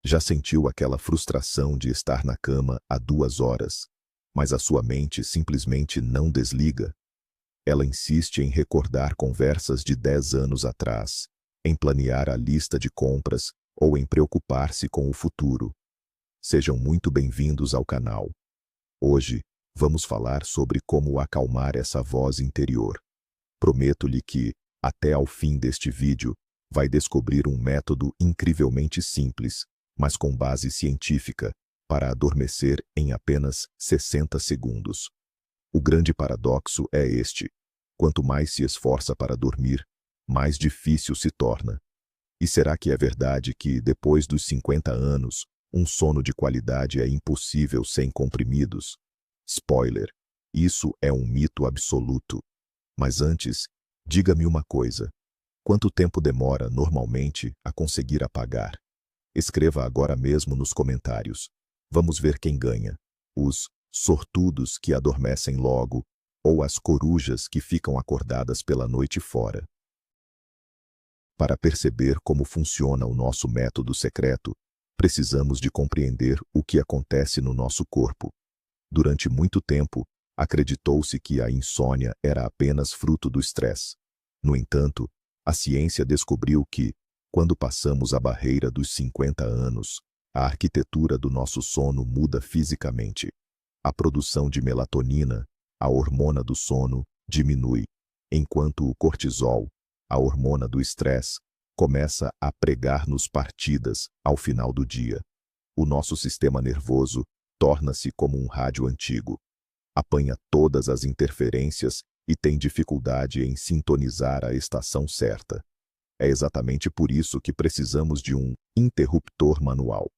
Já sentiu aquela frustração de estar na cama há 2 horas, mas a sua mente simplesmente não desliga? Ela insiste em recordar conversas de 10 anos atrás, em planear a lista de compras ou em preocupar-se com o futuro. Sejam muito bem-vindos ao canal. Hoje, vamos falar sobre como acalmar essa voz interior. Prometo-lhe que, até ao fim deste vídeo, vai descobrir um método incrivelmente simples, mas com base científica, para adormecer em apenas 60 segundos. O grande paradoxo é este: quanto mais se esforça para dormir, mais difícil se torna. E será que é verdade que, depois dos 50 anos, um sono de qualidade é impossível sem comprimidos? Spoiler: isso é um mito absoluto. Mas antes, diga-me uma coisa: quanto tempo demora normalmente a conseguir apagar? Escreva agora mesmo nos comentários. Vamos ver quem ganha: os sortudos que adormecem logo ou as corujas que ficam acordadas pela noite fora. Para perceber como funciona o nosso método secreto, precisamos de compreender o que acontece no nosso corpo. Durante muito tempo, acreditou-se que a insônia era apenas fruto do estresse. No entanto, a ciência descobriu que, quando passamos a barreira dos 50 anos, a arquitetura do nosso sono muda fisicamente. A produção de melatonina, a hormona do sono, diminui, enquanto o cortisol, a hormona do estresse, começa a pregar-nos partidas ao final do dia. O nosso sistema nervoso torna-se como um rádio antigo. Apanha todas as interferências e tem dificuldade em sintonizar a estação certa. É exatamente por isso que precisamos de um interruptor manual.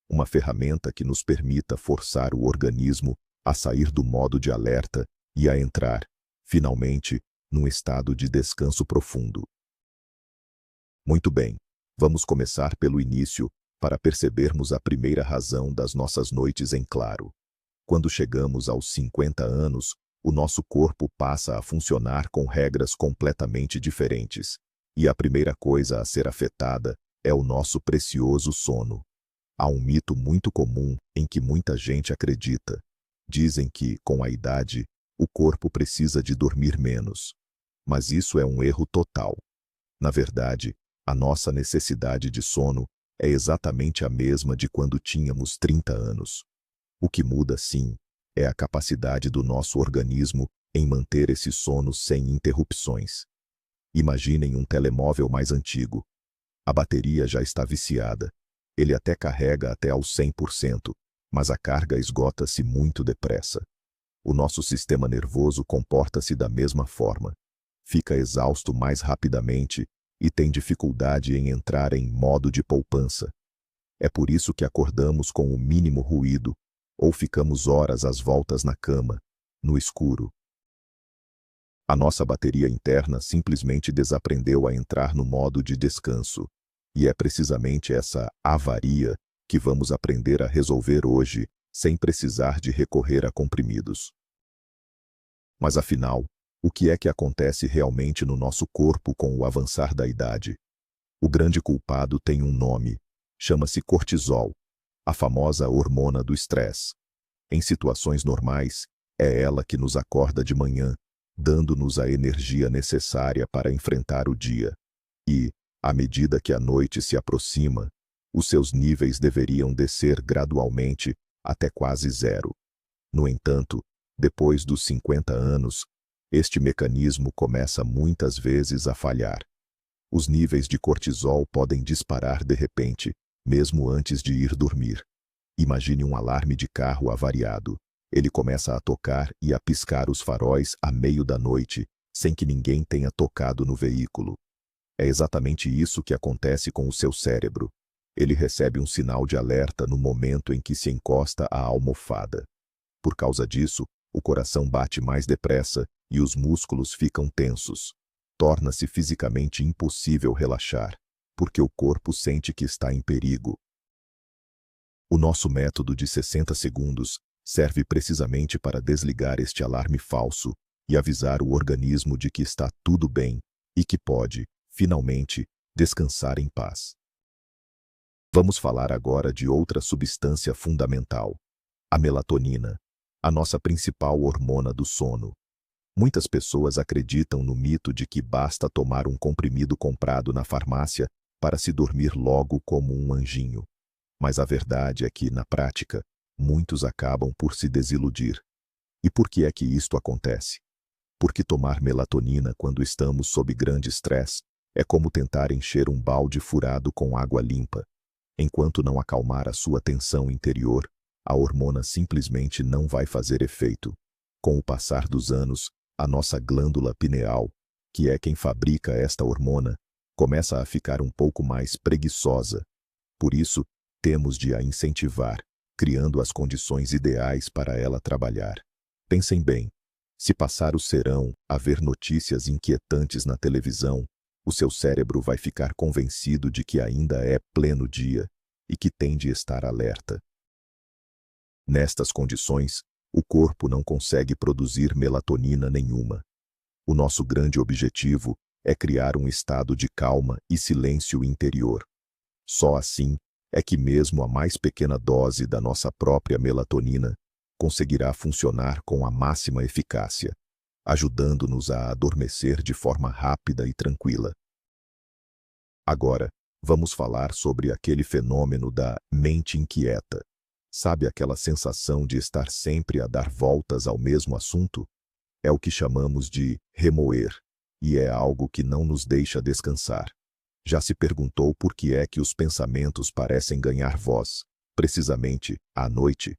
Uma ferramenta que nos permita forçar o organismo a sair do modo de alerta e a entrar, finalmente, num estado de descanso profundo. Muito bem, vamos começar pelo início, para percebermos a primeira razão das nossas noites em claro. Quando chegamos aos 50 anos, o nosso corpo passa a funcionar com regras completamente diferentes. E a primeira coisa a ser afetada é o nosso precioso sono. Há um mito muito comum em que muita gente acredita. Dizem que, com a idade, o corpo precisa de dormir menos. Mas isso é um erro total. Na verdade, a nossa necessidade de sono é exatamente a mesma de quando tínhamos 30 anos. O que muda, sim, é a capacidade do nosso organismo em manter esse sono sem interrupções. Imaginem um telemóvel mais antigo. A bateria já está viciada. Ele até carrega até aos 100%, mas a carga esgota-se muito depressa. O nosso sistema nervoso comporta-se da mesma forma. Fica exausto mais rapidamente e tem dificuldade em entrar em modo de poupança. É por isso que acordamos com o mínimo ruído, ou ficamos horas às voltas na cama, no escuro. A nossa bateria interna simplesmente desaprendeu a entrar no modo de descanso. E é precisamente essa avaria que vamos aprender a resolver hoje, sem precisar de recorrer a comprimidos. Mas afinal, o que é que acontece realmente no nosso corpo com o avançar da idade? O grande culpado tem um nome. Chama-se cortisol, a famosa hormona do estresse. Em situações normais, é ela que nos acorda de manhã, dando-nos a energia necessária para enfrentar o dia. E, à medida que a noite se aproxima, os seus níveis deveriam descer gradualmente até quase zero. No entanto, depois dos 50 anos, este mecanismo começa muitas vezes a falhar. Os níveis de cortisol podem disparar de repente, mesmo antes de ir dormir. Imagine um alarme de carro avariado. Ele começa a tocar e a piscar os faróis à meio da noite, sem que ninguém tenha tocado no veículo. É exatamente isso que acontece com o seu cérebro. Ele recebe um sinal de alerta no momento em que se encosta à almofada. Por causa disso, o coração bate mais depressa e os músculos ficam tensos. Torna-se fisicamente impossível relaxar, porque o corpo sente que está em perigo. O nosso método de 60 segundos serve precisamente para desligar este alarme falso e avisar o organismo de que está tudo bem e que pode, finalmente, descansar em paz. Vamos falar agora de outra substância fundamental, a melatonina, a nossa principal hormona do sono. Muitas pessoas acreditam no mito de que basta tomar um comprimido comprado na farmácia para se dormir logo como um anjinho. Mas a verdade é que, na prática, muitos acabam por se desiludir. E por que é que isto acontece? Porque tomar melatonina quando estamos sob grande estresse é como tentar encher um balde furado com água limpa. Enquanto não acalmar a sua tensão interior, a hormona simplesmente não vai fazer efeito. Com o passar dos anos, a nossa glândula pineal, que é quem fabrica esta hormona, começa a ficar um pouco mais preguiçosa. Por isso, temos de a incentivar, criando as condições ideais para ela trabalhar. Pensem bem, se passar o serão a ver notícias inquietantes na televisão, o seu cérebro vai ficar convencido de que ainda é pleno dia e que tem de estar alerta. Nestas condições, o corpo não consegue produzir melatonina nenhuma. O nosso grande objetivo é criar um estado de calma e silêncio interior. Só assim é que mesmo a mais pequena dose da nossa própria melatonina conseguirá funcionar com a máxima eficácia, ajudando-nos a adormecer de forma rápida e tranquila. Agora, vamos falar sobre aquele fenômeno da mente inquieta. Sabe aquela sensação de estar sempre a dar voltas ao mesmo assunto? É o que chamamos de remoer, e é algo que não nos deixa descansar. Já se perguntou por que é que os pensamentos parecem ganhar voz, precisamente à noite?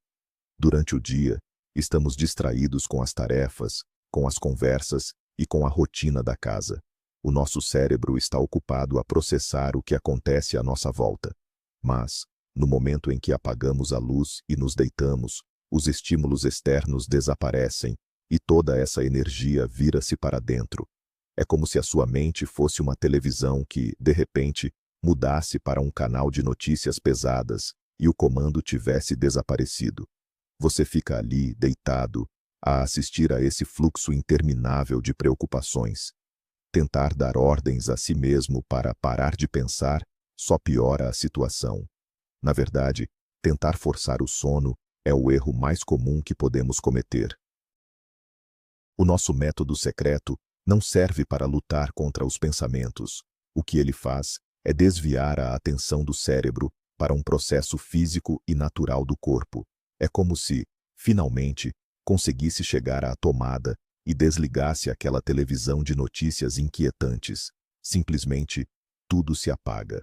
Durante o dia, estamos distraídos com as tarefas, com as conversas e com a rotina da casa. O nosso cérebro está ocupado a processar o que acontece à nossa volta. Mas, no momento em que apagamos a luz e nos deitamos, os estímulos externos desaparecem e toda essa energia vira-se para dentro. É como se a sua mente fosse uma televisão que, de repente, mudasse para um canal de notícias pesadas e o comando tivesse desaparecido. Você fica ali, deitado, a assistir a esse fluxo interminável de preocupações. Tentar dar ordens a si mesmo para parar de pensar só piora a situação. Na verdade, tentar forçar o sono é o erro mais comum que podemos cometer. O nosso método secreto não serve para lutar contra os pensamentos. O que ele faz é desviar a atenção do cérebro para um processo físico e natural do corpo. É como se, finalmente, conseguisse chegar à tomada e desligasse aquela televisão de notícias inquietantes. Simplesmente, tudo se apaga.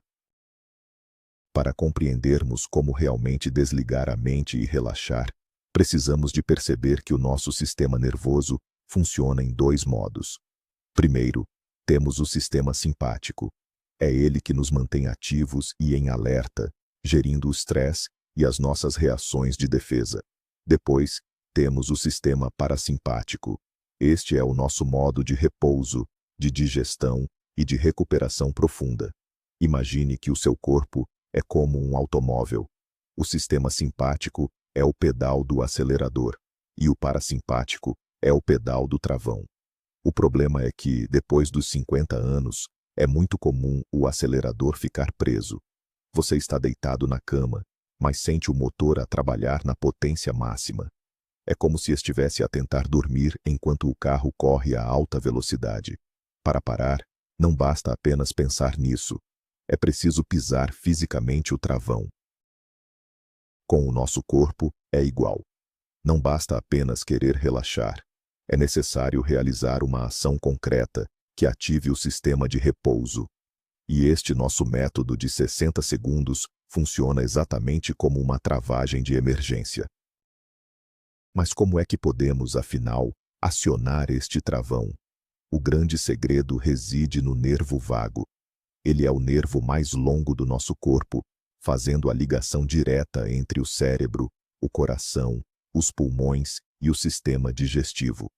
Para compreendermos como realmente desligar a mente e relaxar, precisamos de perceber que o nosso sistema nervoso funciona em dois modos. Primeiro, temos o sistema simpático. É ele que nos mantém ativos e em alerta, gerindo o estresse e as nossas reações de defesa. Depois, temos o sistema parasimpático. Este é o nosso modo de repouso, de digestão e de recuperação profunda. Imagine que o seu corpo é como um automóvel. O sistema simpático é o pedal do acelerador e o parasimpático é o pedal do travão. O problema é que, depois dos 50 anos, é muito comum o acelerador ficar preso. Você está deitado na cama, mas sente o motor a trabalhar na potência máxima. É como se estivesse a tentar dormir enquanto o carro corre a alta velocidade. Para parar, não basta apenas pensar nisso. É preciso pisar fisicamente o travão. Com o nosso corpo, é igual. Não basta apenas querer relaxar. É necessário realizar uma ação concreta que ative o sistema de repouso. E este nosso método de 60 segundos funciona exatamente como uma travagem de emergência. Mas como é que podemos, afinal, acionar este travão? O grande segredo reside no nervo vago. Ele é o nervo mais longo do nosso corpo, fazendo a ligação direta entre o cérebro, o coração, os pulmões e o sistema digestivo.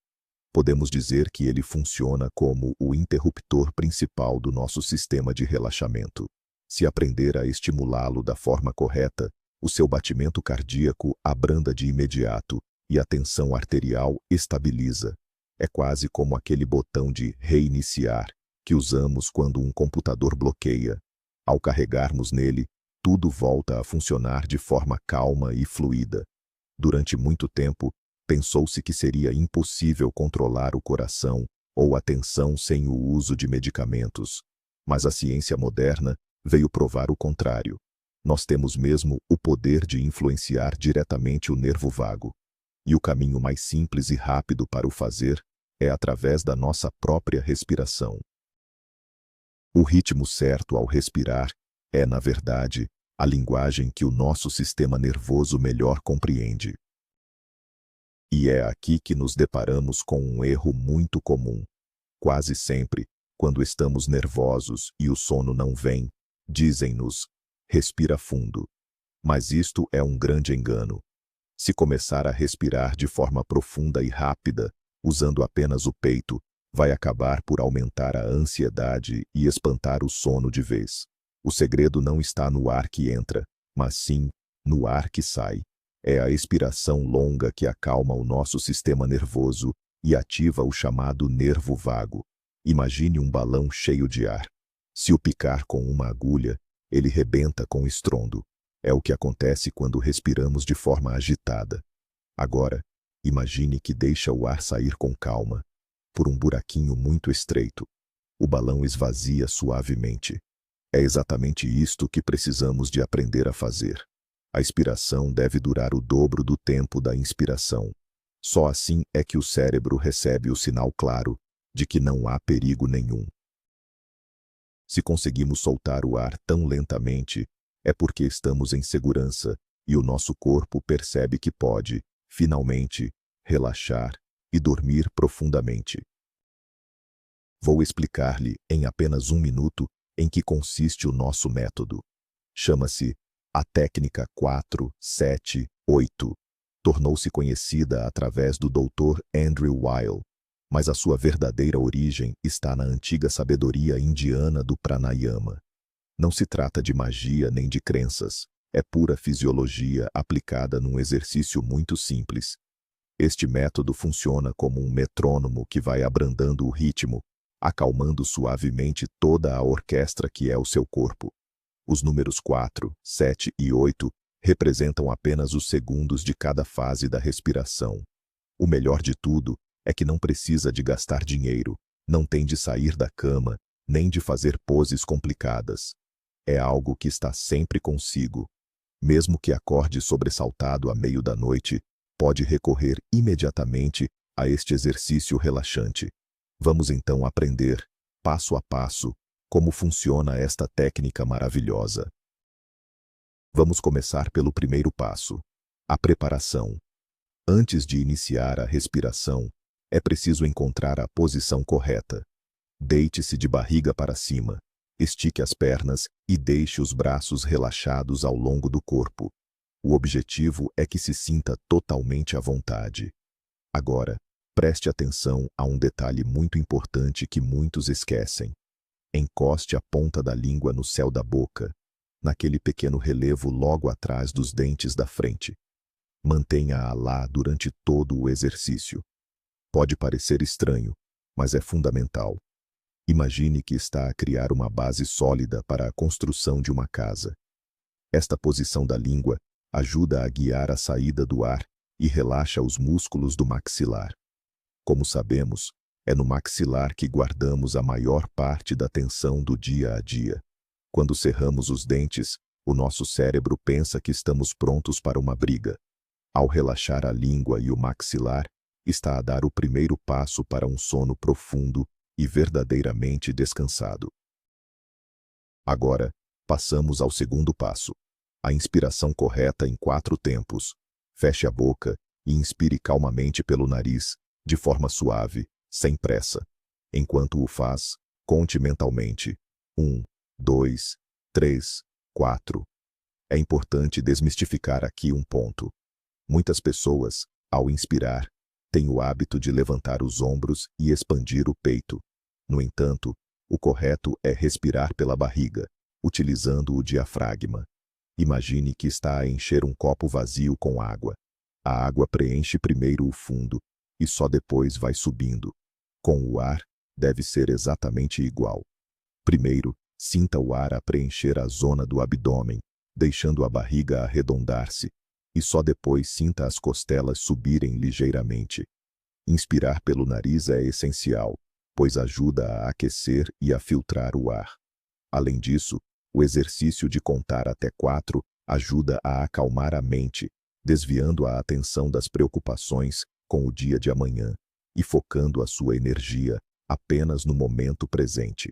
Podemos dizer que ele funciona como o interruptor principal do nosso sistema de relaxamento. Se aprender a estimulá-lo da forma correta, o seu batimento cardíaco abranda de imediato e a tensão arterial estabiliza. É quase como aquele botão de reiniciar que usamos quando um computador bloqueia. Ao carregarmos nele, tudo volta a funcionar de forma calma e fluida. Durante muito tempo, pensou-se que seria impossível controlar o coração ou a tensão sem o uso de medicamentos. Mas a ciência moderna veio provar o contrário. Nós temos mesmo o poder de influenciar diretamente o nervo vago. E o caminho mais simples e rápido para o fazer é através da nossa própria respiração. O ritmo certo ao respirar é, na verdade, a linguagem que o nosso sistema nervoso melhor compreende. E é aqui que nos deparamos com um erro muito comum. Quase sempre, quando estamos nervosos e o sono não vem, dizem-nos: respira fundo. Mas isto é um grande engano. Se começar a respirar de forma profunda e rápida, usando apenas o peito, vai acabar por aumentar a ansiedade e espantar o sono de vez. O segredo não está no ar que entra, mas sim no ar que sai. É a expiração longa que acalma o nosso sistema nervoso e ativa o chamado nervo vago. Imagine um balão cheio de ar. Se o picar com uma agulha, ele rebenta com estrondo. É o que acontece quando respiramos de forma agitada. Agora, imagine que deixa o ar sair com calma, por um buraquinho muito estreito. O balão esvazia suavemente. É exatamente isto que precisamos de aprender a fazer. A expiração deve durar o dobro do tempo da inspiração. Só assim é que o cérebro recebe o sinal claro de que não há perigo nenhum. Se conseguimos soltar o ar tão lentamente, é porque estamos em segurança e o nosso corpo percebe que pode, finalmente, relaxar e dormir profundamente. Vou explicar-lhe, em apenas um minuto, em que consiste o nosso método. Chama-se a técnica 4-7-8. Tornou-se conhecida através do Dr. Andrew Weil, mas a sua verdadeira origem está na antiga sabedoria indiana do pranayama. Não se trata de magia nem de crenças, é pura fisiologia aplicada num exercício muito simples. Este método funciona como um metrônomo que vai abrandando o ritmo, acalmando suavemente toda a orquestra que é o seu corpo. Os números 4, 7 e 8 representam apenas os segundos de cada fase da respiração. O melhor de tudo é que não precisa de gastar dinheiro, não tem de sair da cama, nem de fazer poses complicadas. É algo que está sempre consigo. Mesmo que acorde sobressaltado à meio da noite, pode recorrer imediatamente a este exercício relaxante. Vamos então aprender, passo a passo, como funciona esta técnica maravilhosa. Vamos começar pelo primeiro passo, a preparação. Antes de iniciar a respiração, é preciso encontrar a posição correta. Deite-se de barriga para cima, estique as pernas e deixe os braços relaxados ao longo do corpo. O objetivo é que se sinta totalmente à vontade. Agora, preste atenção a um detalhe muito importante que muitos esquecem. Encoste a ponta da língua no céu da boca, naquele pequeno relevo logo atrás dos dentes da frente. Mantenha-a lá durante todo o exercício. Pode parecer estranho, mas é fundamental. Imagine que está a criar uma base sólida para a construção de uma casa. Esta posição da língua ajuda a guiar a saída do ar e relaxa os músculos do maxilar. Como sabemos, é no maxilar que guardamos a maior parte da tensão do dia a dia. Quando cerramos os dentes, o nosso cérebro pensa que estamos prontos para uma briga. Ao relaxar a língua e o maxilar, está a dar o primeiro passo para um sono profundo e verdadeiramente descansado. Agora, passamos ao segundo passo. A inspiração correta em 4 tempos. Feche a boca e inspire calmamente pelo nariz, de forma suave, sem pressa. Enquanto o faz, conte mentalmente. 1, 2, 3, 4. É importante desmistificar aqui um ponto. Muitas pessoas, ao inspirar, têm o hábito de levantar os ombros e expandir o peito. No entanto, o correto é respirar pela barriga, utilizando o diafragma. Imagine que está a encher um copo vazio com água. A água preenche primeiro o fundo e só depois vai subindo. Com o ar, deve ser exatamente igual. Primeiro, sinta o ar a preencher a zona do abdômen, deixando a barriga arredondar-se, e só depois sinta as costelas subirem ligeiramente. Inspirar pelo nariz é essencial, pois ajuda a aquecer e a filtrar o ar. Além disso, o exercício de contar até 4 ajuda a acalmar a mente, desviando a atenção das preocupações com o dia de amanhã e focando a sua energia apenas no momento presente.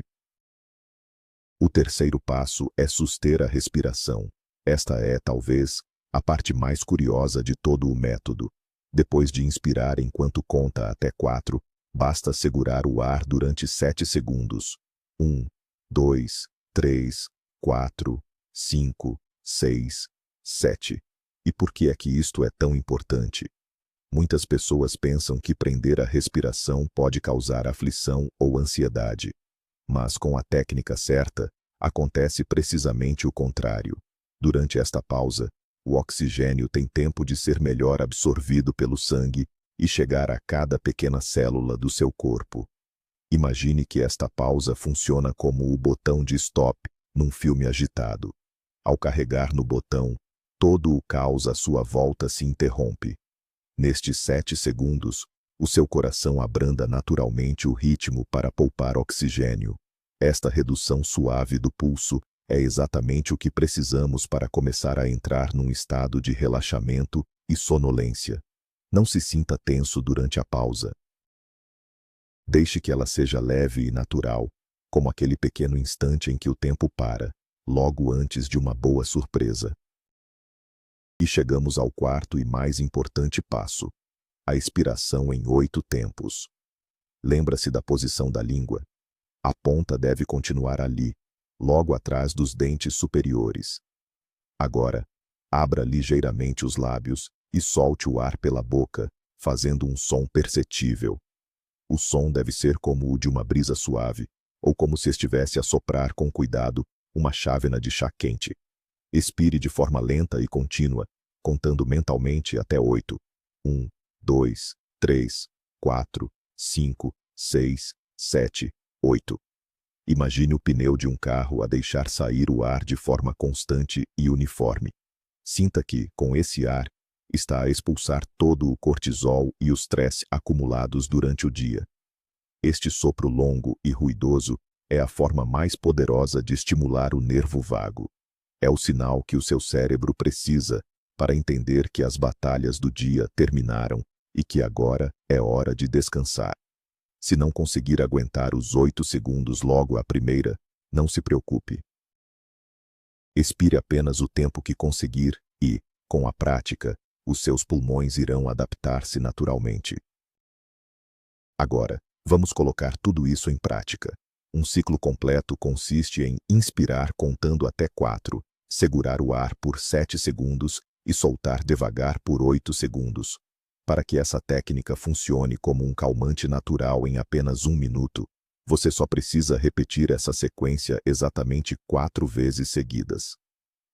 O terceiro passo é suster a respiração. Esta é, talvez, a parte mais curiosa de todo o método. Depois de inspirar enquanto conta até 4, basta segurar o ar durante 7 segundos. 1, 2, 3, 4, 5, 6, 7. E por que é que isto é tão importante? Muitas pessoas pensam que prender a respiração pode causar aflição ou ansiedade. Mas com a técnica certa, acontece precisamente o contrário. Durante esta pausa, o oxigênio tem tempo de ser melhor absorvido pelo sangue e chegar a cada pequena célula do seu corpo. Imagine que esta pausa funciona como o botão de stop num filme agitado. Ao carregar no botão, todo o caos à sua volta se interrompe. Nestes 7 segundos, o seu coração abranda naturalmente o ritmo para poupar oxigênio. Esta redução suave do pulso é exatamente o que precisamos para começar a entrar num estado de relaxamento e sonolência. Não se sinta tenso durante a pausa. Deixe que ela seja leve e natural, como aquele pequeno instante em que o tempo para, logo antes de uma boa surpresa. E chegamos ao quarto e mais importante passo: a expiração em 8 tempos. Lembra-se da posição da língua? A ponta deve continuar ali, logo atrás dos dentes superiores. Agora, abra ligeiramente os lábios e solte o ar pela boca, fazendo um som perceptível. O som deve ser como o de uma brisa suave, ou como se estivesse a soprar com cuidado uma chávena de chá quente. Expire de forma lenta e contínua, contando mentalmente até 8. 1, 2, 3, 4, 5, 6, 7, 8. Imagine o pneu de um carro a deixar sair o ar de forma constante e uniforme. Sinta que, com esse ar, está a expulsar todo o cortisol e o estresse acumulados durante o dia. Este sopro longo e ruidoso é a forma mais poderosa de estimular o nervo vago. É o sinal que o seu cérebro precisa para entender que as batalhas do dia terminaram e que agora é hora de descansar. Se não conseguir aguentar os 8 segundos logo à primeira, não se preocupe. Expire apenas o tempo que conseguir e, com a prática, os seus pulmões irão adaptar-se naturalmente. Agora, vamos colocar tudo isso em prática. Um ciclo completo consiste em inspirar contando até 4, segurar o ar por 7 segundos e soltar devagar por 8 segundos. Para que essa técnica funcione como um calmante natural em apenas 1 minuto, você só precisa repetir essa sequência exatamente 4 vezes seguidas.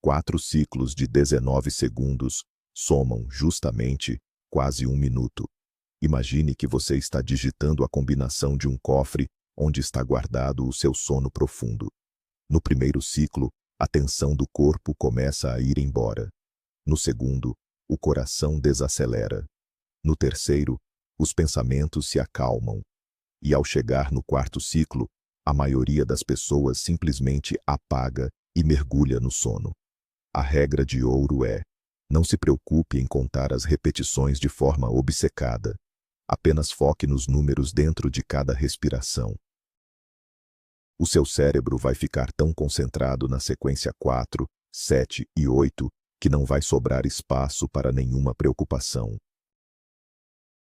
4 ciclos de 19 segundos somam, justamente, quase 1 minuto. Imagine que você está digitando a combinação de um cofre onde está guardado o seu sono profundo. No primeiro ciclo, a tensão do corpo começa a ir embora. No segundo, o coração desacelera. No terceiro, os pensamentos se acalmam. E ao chegar no quarto ciclo, a maioria das pessoas simplesmente apaga e mergulha no sono. A regra de ouro é: não se preocupe em contar as repetições de forma obcecada. Apenas foque nos números dentro de cada respiração. O seu cérebro vai ficar tão concentrado na sequência 4, 7 e 8 que não vai sobrar espaço para nenhuma preocupação.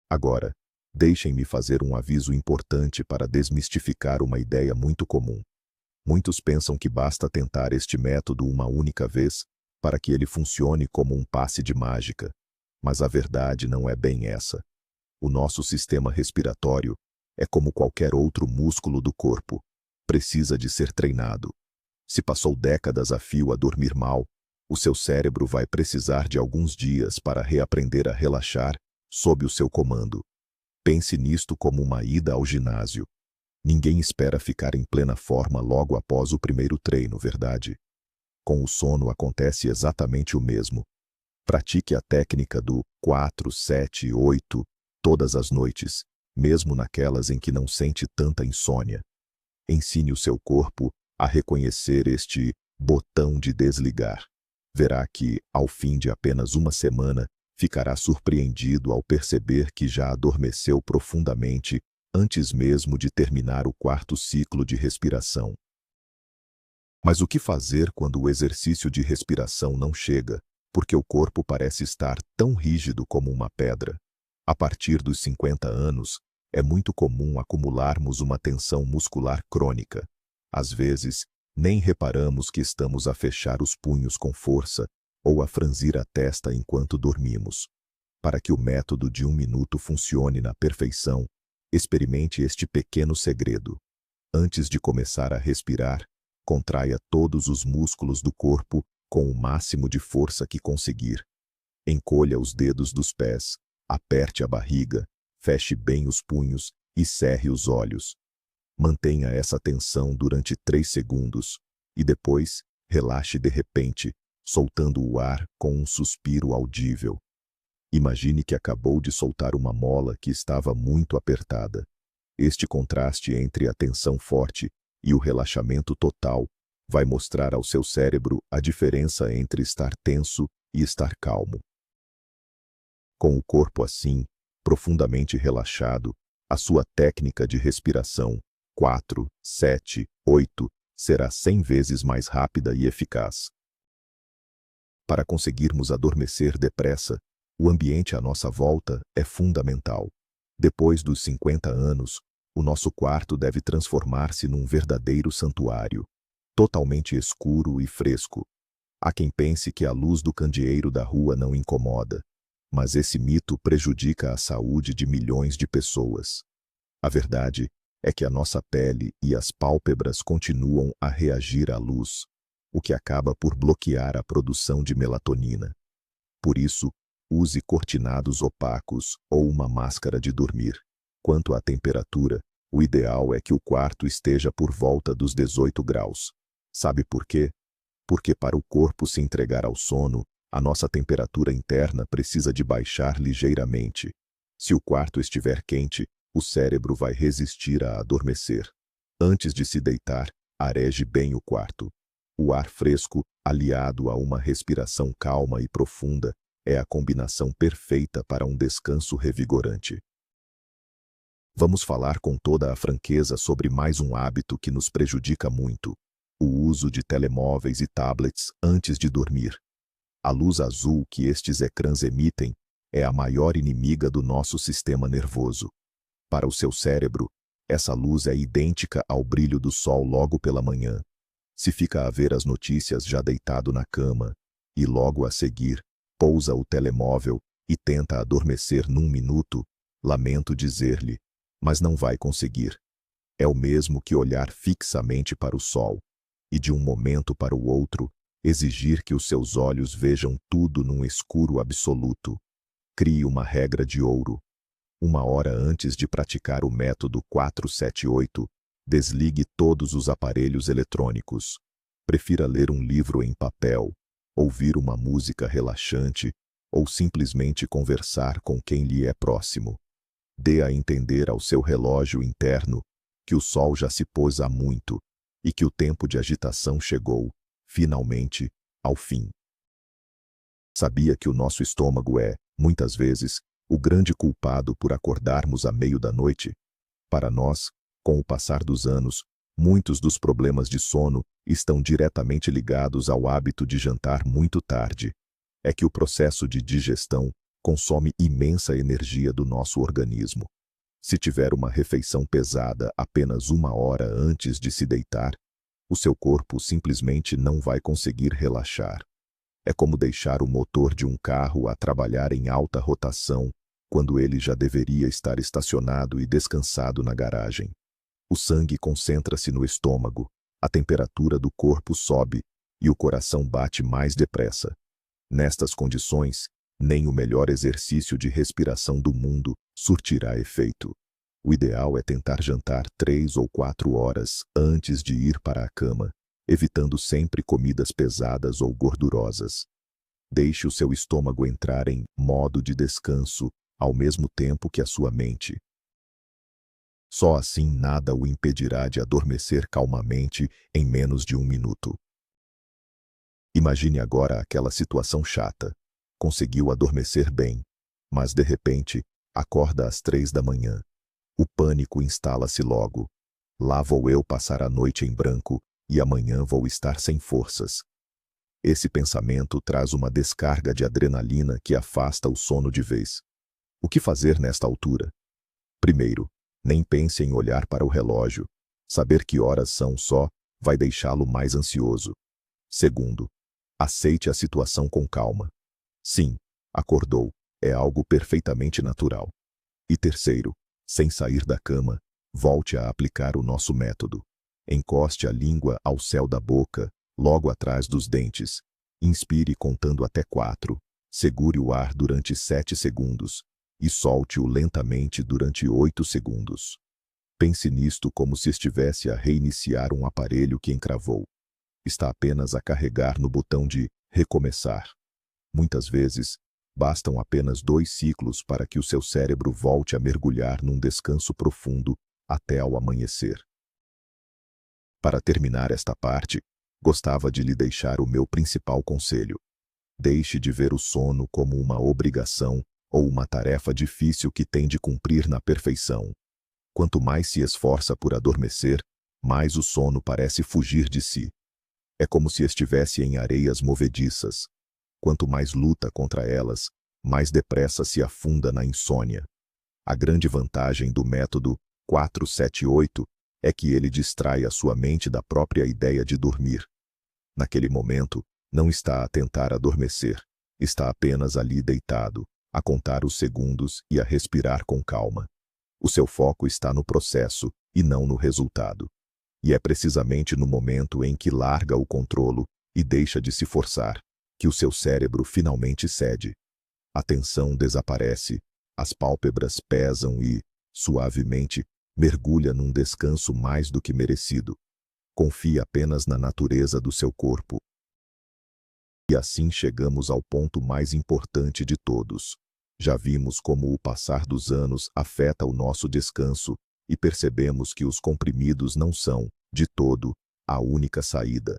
Agora, deixem-me fazer um aviso importante para desmistificar uma ideia muito comum. Muitos pensam que basta tentar este método uma única vez para que ele funcione como um passe de mágica, mas a verdade não é bem essa. O nosso sistema respiratório é como qualquer outro músculo do corpo, precisa de ser treinado. Se passou décadas a fio a dormir mal, o seu cérebro vai precisar de alguns dias para reaprender a relaxar sob o seu comando. Pense nisto como uma ida ao ginásio. Ninguém espera ficar em plena forma logo após o primeiro treino, verdade? Com o sono acontece exatamente o mesmo. Pratique a técnica do 4, 7, 8 todas as noites, mesmo naquelas em que não sente tanta insônia. Ensine o seu corpo a reconhecer este botão de desligar. Verá que, ao fim de apenas uma semana, ficará surpreendido ao perceber que já adormeceu profundamente antes mesmo de terminar o quarto ciclo de respiração. Mas o que fazer quando o exercício de respiração não chega, porque o corpo parece estar tão rígido como uma pedra? A partir dos 50 anos, é muito comum acumularmos uma tensão muscular crônica. Às vezes, nem reparamos que estamos a fechar os punhos com força ou a franzir a testa enquanto dormimos. Para que o método de 1 minuto funcione na perfeição, experimente este pequeno segredo. Antes de começar a respirar, contraia todos os músculos do corpo com o máximo de força que conseguir. Encolha os dedos dos pés, aperte a barriga, feche bem os punhos e cerre os olhos. Mantenha essa tensão durante 3 segundos e depois relaxe de repente, soltando o ar com um suspiro audível. Imagine que acabou de soltar uma mola que estava muito apertada. Este contraste entre a tensão forte e o relaxamento total vai mostrar ao seu cérebro a diferença entre estar tenso e estar calmo. Com o corpo assim, profundamente relaxado, a sua técnica de respiração 4, 7, 8 será 100 vezes mais rápida e eficaz. Para conseguirmos adormecer depressa, o ambiente à nossa volta é fundamental. Depois dos 50 anos, o nosso quarto deve transformar-se num verdadeiro santuário, totalmente escuro e fresco. Há quem pense que a luz do candeeiro da rua não incomoda, mas esse mito prejudica a saúde de milhões de pessoas. A verdade é que a nossa pele e as pálpebras continuam a reagir à luz, o que acaba por bloquear a produção de melatonina. Por isso, use cortinados opacos ou uma máscara de dormir. Quanto à temperatura, o ideal é que o quarto esteja por volta dos 18 graus. Sabe por quê? Porque para o corpo se entregar ao sono, a nossa temperatura interna precisa de baixar ligeiramente. Se o quarto estiver quente, o cérebro vai resistir a adormecer. Antes de se deitar, areje bem o quarto. O ar fresco, aliado a uma respiração calma e profunda, é a combinação perfeita para um descanso revigorante. Vamos falar com toda a franqueza sobre mais um hábito que nos prejudica muito: o uso de telemóveis e tablets antes de dormir. A luz azul que estes ecrãs emitem é a maior inimiga do nosso sistema nervoso. Para o seu cérebro, essa luz é idêntica ao brilho do sol logo pela manhã. Se fica a ver as notícias já deitado na cama, e logo a seguir, pousa o telemóvel e tenta adormecer num minuto, lamento dizer-lhe, mas não vai conseguir. É o mesmo que olhar fixamente para o sol, e de um momento para o outro, exigir que os seus olhos vejam tudo num escuro absoluto. Crie uma regra de ouro. 1 hora antes de praticar o método 478, desligue todos os aparelhos eletrônicos. Prefira ler um livro em papel, ouvir uma música relaxante ou simplesmente conversar com quem lhe é próximo. Dê a entender ao seu relógio interno que o sol já se pôs há muito e que o tempo de agitação chegou, finalmente, ao fim. Sabia que o nosso estômago é, muitas vezes, o grande culpado por acordarmos à meio da noite? Para nós, com o passar dos anos, muitos dos problemas de sono estão diretamente ligados ao hábito de jantar muito tarde. É que o processo de digestão consome imensa energia do nosso organismo. Se tiver uma refeição pesada apenas 1 hora antes de se deitar, o seu corpo simplesmente não vai conseguir relaxar. É como deixar o motor de um carro a trabalhar em alta rotação, quando ele já deveria estar estacionado e descansado na garagem. O sangue concentra-se no estômago, a temperatura do corpo sobe e o coração bate mais depressa. Nestas condições, nem o melhor exercício de respiração do mundo surtirá efeito. O ideal é tentar jantar 3 ou 4 horas antes de ir para a cama, evitando sempre comidas pesadas ou gordurosas. Deixe o seu estômago entrar em modo de descanso ao mesmo tempo que a sua mente. Só assim nada o impedirá de adormecer calmamente em menos de 1 minuto. Imagine agora aquela situação chata. Conseguiu adormecer bem, mas de repente, acorda às 3 da manhã. O pânico instala-se logo. Lá vou eu passar a noite em branco e amanhã vou estar sem forças. Esse pensamento traz uma descarga de adrenalina que afasta o sono de vez. O que fazer nesta altura? Primeiro, nem pense em olhar para o relógio. Saber que horas são só vai deixá-lo mais ansioso. Segundo, aceite a situação com calma. Sim, acordou. É algo perfeitamente natural. E terceiro, sem sair da cama, volte a aplicar o nosso método. Encoste a língua ao céu da boca, logo atrás dos dentes. Inspire contando até 4. Segure o ar durante 7 segundos. E solte-o lentamente durante 8 segundos. Pense nisto como se estivesse a reiniciar um aparelho que encravou. Está apenas a carregar no botão de recomeçar. Muitas vezes, bastam apenas 2 ciclos para que o seu cérebro volte a mergulhar num descanso profundo até ao amanhecer. Para terminar esta parte, gostava de lhe deixar o meu principal conselho. Deixe de ver o sono como uma obrigação ou uma tarefa difícil que tem de cumprir na perfeição. Quanto mais se esforça por adormecer, mais o sono parece fugir de si. É como se estivesse em areias movediças. Quanto mais luta contra elas, mais depressa se afunda na insônia. A grande vantagem do método 4-7-8 é que ele distrai a sua mente da própria ideia de dormir. Naquele momento, não está a tentar adormecer, está apenas ali deitado, a contar os segundos e a respirar com calma. O seu foco está no processo e não no resultado. E é precisamente no momento em que larga o controlo e deixa de se forçar, que o seu cérebro finalmente cede. A tensão desaparece, as pálpebras pesam e, suavemente, mergulha num descanso mais do que merecido. Confie apenas na natureza do seu corpo. E assim chegamos ao ponto mais importante de todos. Já vimos como o passar dos anos afeta o nosso descanso e percebemos que os comprimidos não são, de todo, a única saída.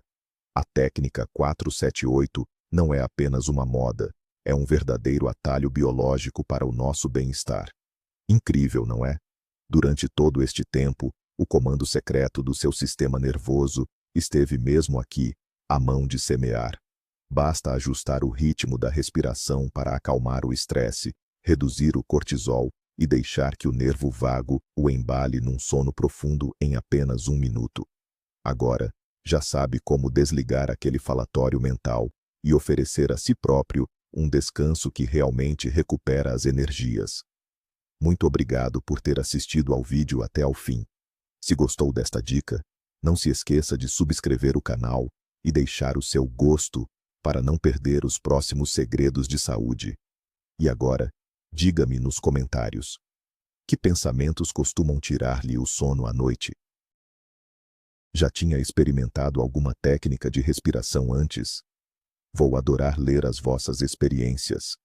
A técnica 4-7-8 não é apenas uma moda, é um verdadeiro atalho biológico para o nosso bem-estar. Incrível, não é? Durante todo este tempo, o comando secreto do seu sistema nervoso esteve mesmo aqui, à mão de semear. Basta ajustar o ritmo da respiração para acalmar o estresse, reduzir o cortisol e deixar que o nervo vago o embale num sono profundo em apenas 1 minuto. Agora, já sabe como desligar aquele falatório mental e oferecer a si próprio um descanso que realmente recupera as energias. Muito obrigado por ter assistido ao vídeo até ao fim. Se gostou desta dica, não se esqueça de subscrever o canal e deixar o seu gosto para não perder os próximos segredos de saúde. E agora, diga-me nos comentários: que pensamentos costumam tirar-lhe o sono à noite? Já tinha experimentado alguma técnica de respiração antes? Vou adorar ler as vossas experiências.